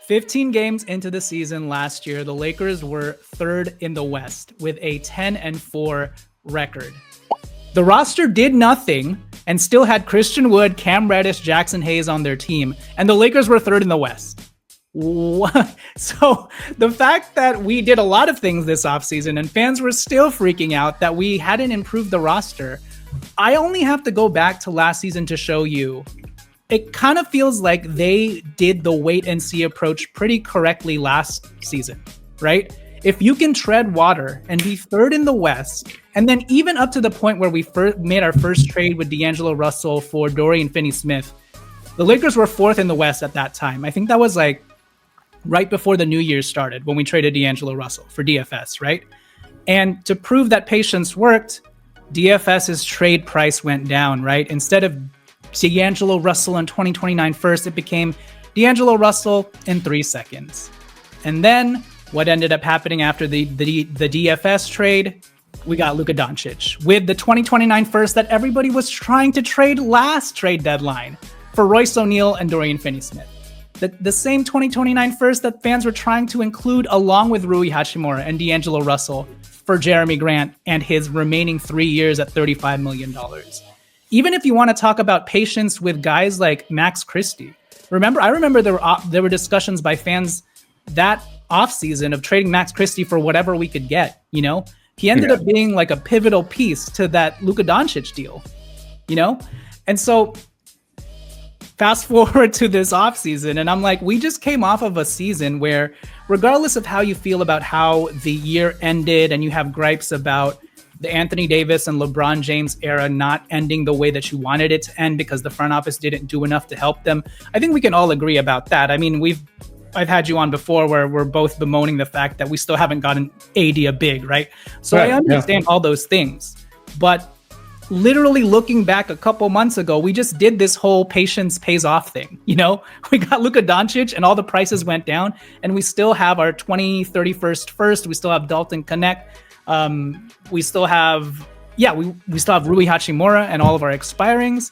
15 games into the season last year, the Lakers were third in the West with a 10-4 record. The roster did nothing and still had Christian Wood, Cam Reddish, Jackson Hayes on their team, and the Lakers were third in the West. What? So the fact that we did a lot of things this offseason and fans were still freaking out that we hadn't improved the roster, I only have to go back to last season to show you it kind of feels like they did the wait and see approach pretty correctly last season, right? If you can tread water and be third in the West, and then even up to the point where we made our first trade with D'Angelo Russell for Dorian Finney-Smith, the Lakers were fourth in the West at that time. I think that was like right before the New Year started when we traded D'Angelo Russell for DFS, right? And to prove that patience worked, DFS's trade price went down, right? Instead of D'Angelo Russell in 2029 first, it became D'Angelo Russell in 3 seconds. And then what ended up happening after the DFS trade, we got Luka Dončić with the 2029 first that everybody was trying to trade last trade deadline for Royce O'Neal and Dorian Finney-Smith. The same 2029 first that fans were trying to include along with Rui Hachimura and D'Angelo Russell for Jeremy Grant and his remaining 3 years at $35 million. Even if you want to talk about patience with guys like Max Christie, I remember there were discussions by fans that offseason of trading Max Christie for whatever we could get. You know, he ended up being like a pivotal piece to that Luka Dončić deal. You know, and so fast forward to this offseason, and I'm like, we just came off of a season where, regardless of how you feel about how the year ended, and you have gripes about the Anthony Davis and LeBron James era not ending the way that you wanted it to end because the front office didn't do enough to help them. I think we can all agree about that. I mean, I've had you on before where we're both bemoaning the fact that we still haven't gotten AD a big, right? So right, I understand all those things, but literally looking back a couple months ago, we just did this whole patience pays off thing. You know, we got Luka Dončić and all the prices went down, and we still have our 2031st first. We still have Dalton Connect. We still have Rui Hachimura and all of our expirings.